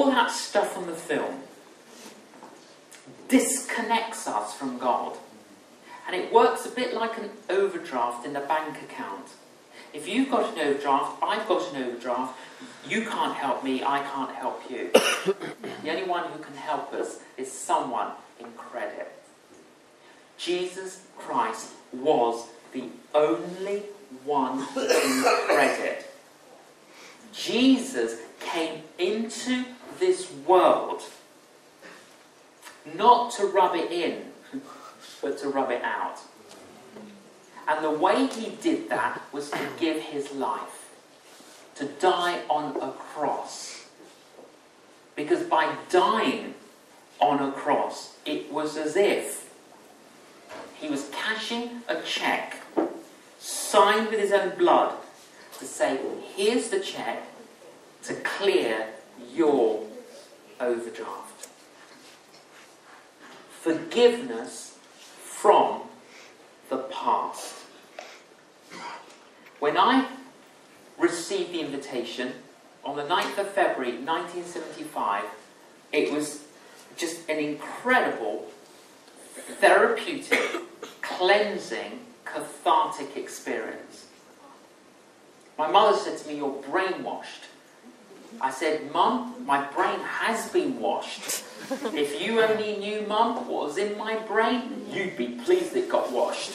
all that stuff on the film disconnects us from God. And it works a bit like an overdraft in a bank account. If you've got an overdraft, I've got an overdraft, you can't help me, I can't help you. The only one who can help us is someone in credit. Jesus Christ was the only one in credit. Jesus came into this world not to rub it in, but to rub it out. And the way he did that was to give his life, to die on a cross. Because by dying on a cross, it was as if he was cashing a cheque, signed with his own blood, to say, here's the cheque to clear your overdraft. Forgiveness from the past. When I received the invitation on the 9th of February 1975, it was just an incredible, therapeutic, cleansing, cathartic experience. My mother said to me, "You're brainwashed." I said, "Mum, my brain has been washed. If you only knew, Mum, what was in my brain, you'd be pleased it got washed."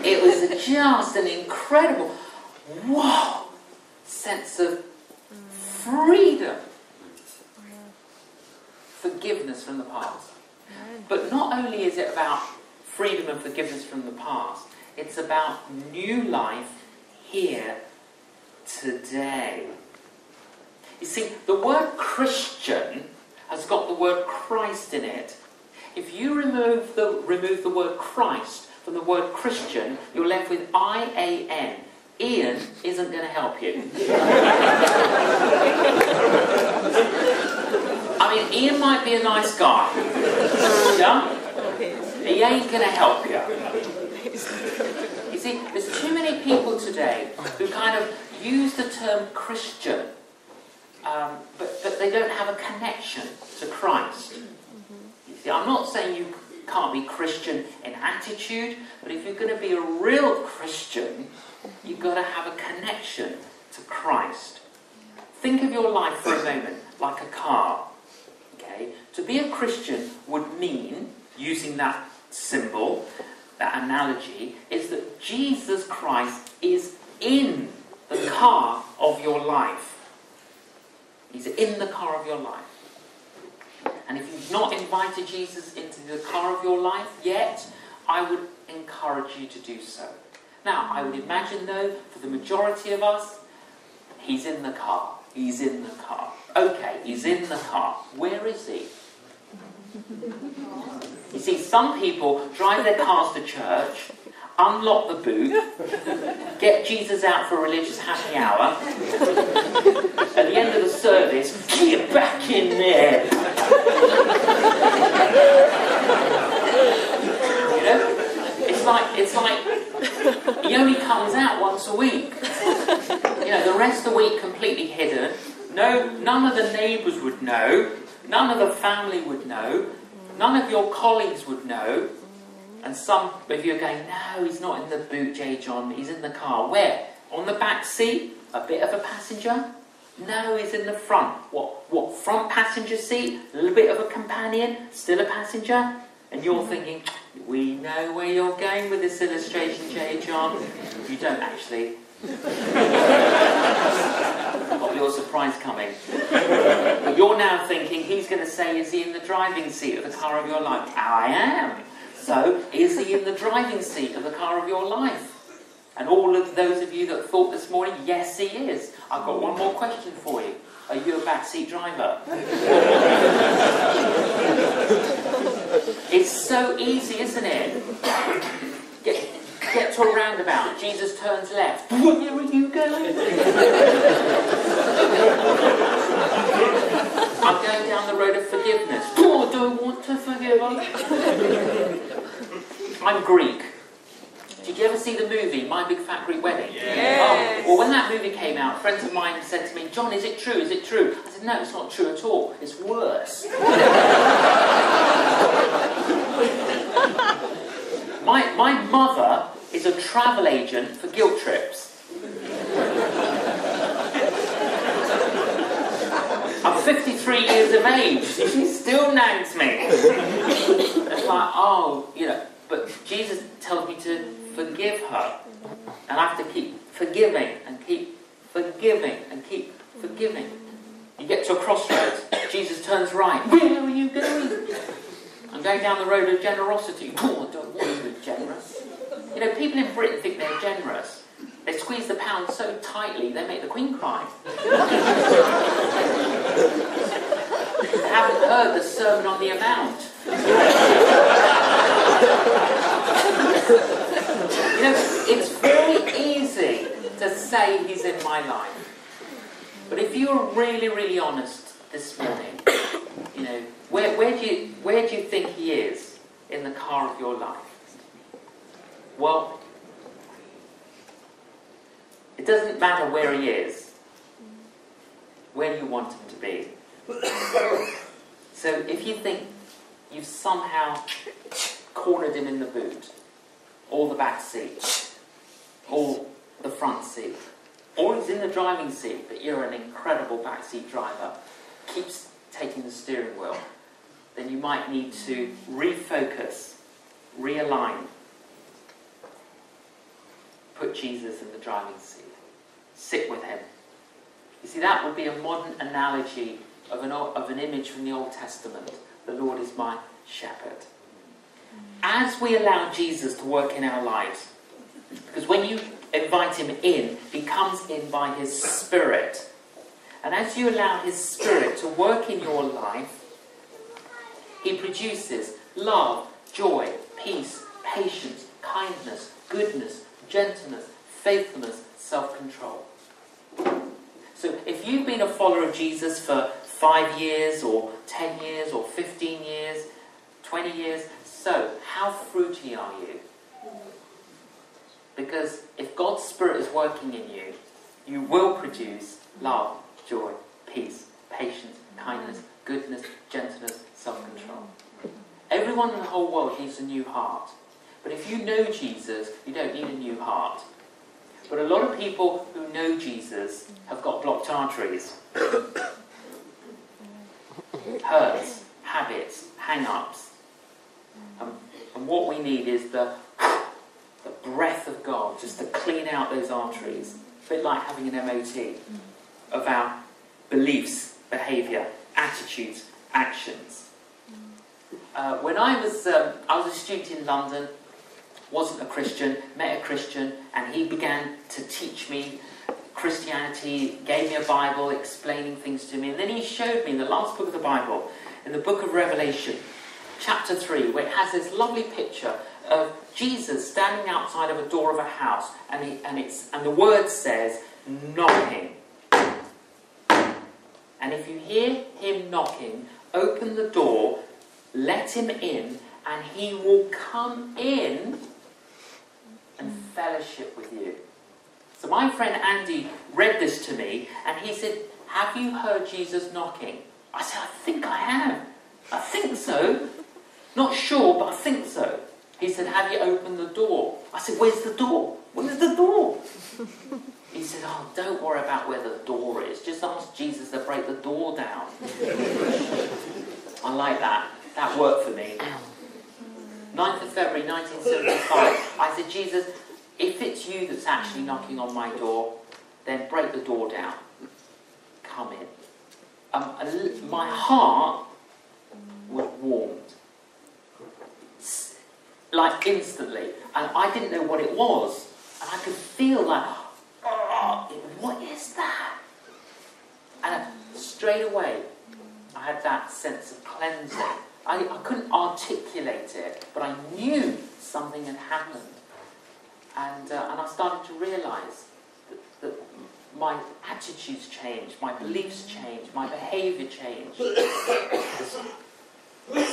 It was just an incredible, wow, sense of freedom. Forgiveness from the past. But not only is it about freedom and forgiveness from the past, it's about new life here today. You see, the word Christian has got the word Christ in it. If you remove the word Christ from the word Christian, you're left with I-A-N. Ian isn't going to help you. I mean, Ian might be a nice guy. Yeah? He ain't going to help you. You see, there's too many people today who kind of use the term Christian, but they don't have a connection to Christ. You see, I'm not saying you can't be Christian in attitude, but if you're going to be a real Christian, you've got to have a connection to Christ. Think of your life for a moment like a car. Okay? To be a Christian would mean, using that symbol, that analogy, is that Jesus Christ is in the car of your life. He's in the car of your life. And if you've not invited Jesus into the car of your life yet, I would encourage you to do so. Now, I would imagine, though, for the majority of us, he's in the car. He's in the car. Okay, he's in the car. Where is he? You see, some people drive their cars to church, unlock the boot, get Jesus out for a religious happy hour. At the end of the service, get back in there. You know, it's like he only comes out once a week. You know, the rest of the week completely hidden. No, none of the neighbours would know. None of the family would know. None of your colleagues would know. And some of you are going, no, he's not in the boot, J. John. He's in the car. Where? On the back seat? A bit of a passenger? No, he's in the front. What? Front passenger seat? A little bit of a companion? Still a passenger? And you're thinking, we know where you're going with this illustration, J. John. You don't actually. Got your surprise coming. But you're now thinking, he's going to say, is he in the driving seat of the car of your life? I am. So, is he in the driving seat of the car of your life? And all of those of you that thought this morning, yes, he is. I've got one more question for you. Are you a backseat driver? It's so easy, isn't it? Get to a roundabout. Jesus turns left. Where are you going? I'm going down the road of forgiveness. Oh, I don't want to forgive. I'm Greek. Did you ever see the movie, My Big Fat Greek Wedding? Yes. Oh, well, when that movie came out, friends of mine said to me, John, is it true? Is it true? I said, no, it's not true at all. It's worse. My mother is a travel agent for guilt trips. I'm 53 years of age. She still nags me. It's like, oh, you know, but Jesus tells me to forgive her. And I have to keep forgiving and keep forgiving and keep forgiving. You get to a crossroads. Jesus turns right. Where are you going? I'm going down the road of generosity. Oh, I don't want to be generous. You know, people in Britain think they're generous. They squeeze the pound so tightly they make the Queen cry. They haven't heard the Sermon on the Amount. You know, it's very easy to say he's in my life. But if you're really, really honest this morning, you know, where do you think he is in the car of your life? Well, it doesn't matter where he is. Where do you want him to be? So if you think you've somehow cornered him in the boot, or the back seat, or the front seat, or he's in the driving seat, but you're an incredible backseat driver, keeps taking the steering wheel, then you might need to refocus, realign, put Jesus in the driving seat, sit with him. You see, that would be a modern analogy of an image from the Old Testament. The Lord is my shepherd. As we allow Jesus to work in our lives, because when you invite him in, he comes in by his Spirit. And as you allow his Spirit to work in your life, he produces love, joy, peace, patience, kindness, goodness, gentleness, faithfulness, self-control. So if you've been a follower of Jesus for 5 years or 10 years or 15 years, 20 years, so how fruity are you? Because if God's Spirit is working in you, you will produce love, joy, peace, patience, kindness, goodness, gentleness, self-control. Everyone in the whole world needs a new heart. But if you know Jesus, you don't need a new heart. But a lot of people who know Jesus have got blocked arteries. Hurts, habits, hang-ups. And what we need is the breath of God just to clean out those arteries. A bit like having an MOT of our beliefs, behaviour, attitudes, actions. When I was a student in London, wasn't a Christian, met a Christian, and he began to teach me Christianity, gave me a Bible, explaining things to me, and then he showed me in the last book of the Bible, in the book of Revelation, chapter 3, where it has this lovely picture of Jesus standing outside of a door of a house, and the word says, knocking. And if you hear him knocking, open the door, let him in, and he will come in and fellowship with you. So my friend Andy read this to me, and he said, have you heard Jesus knocking? I said, I think I have. I think so. Not sure, but I think so. He said, have you opened the door? I said, where's the door? Where's the door? He said, oh, don't worry about where the door is. Just ask Jesus to break the door down. I like that. That worked for me. 9th of February 1975, I said, Jesus, if it's you that's actually knocking on my door, then break the door down. Come in. My heart was warmed. Like instantly. And I didn't know what it was. And I could feel like, oh, what is that? And straight away, I had that sense of cleansing. I couldn't articulate it, but I knew something had happened. And I started to realise that my attitudes changed, my beliefs changed, my behaviour changed.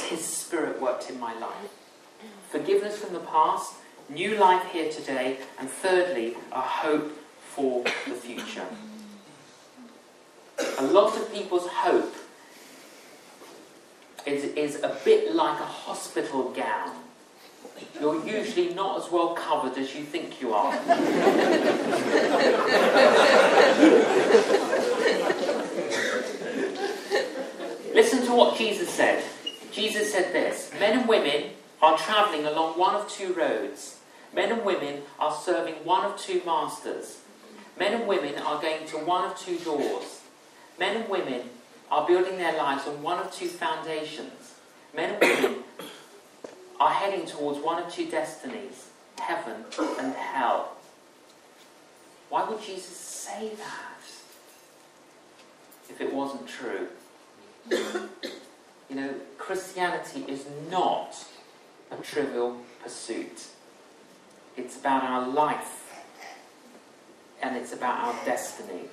His Spirit worked in my life. Forgiveness from the past new life here today, and thirdly, a hope for the future. A lot of people's hope is a bit like a hospital gown. You're usually not as well covered as you think you are. Listen to what Jesus said. Jesus said this: men and women are travelling along one of two roads. Men and women are serving one of two masters. Men and women are going to one of two doors. Men and women are building their lives on one of two foundations. Men and women are heading towards one of two destinies, heaven and hell. Why would Jesus say that if it wasn't true? You know, Christianity is not a trivial pursuit. It's about our life, and it's about our destiny.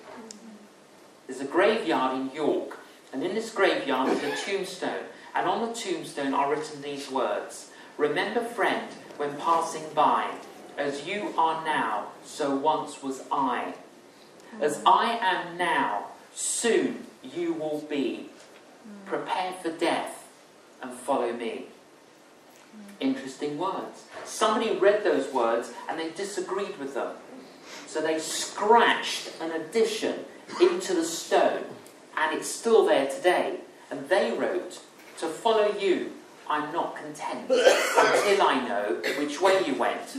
There's a graveyard in York, and in this graveyard is a tombstone, and on the tombstone are written these words: "Remember, friend, when passing by, as you are now, so once was I. As I am now, soon you will be. Prepare for death and follow me." Interesting words. Somebody read those words and they disagreed with them. So they scratched an addition into the stone, and it's still there today. And they wrote, "To follow you, I'm not content until I know which way you went."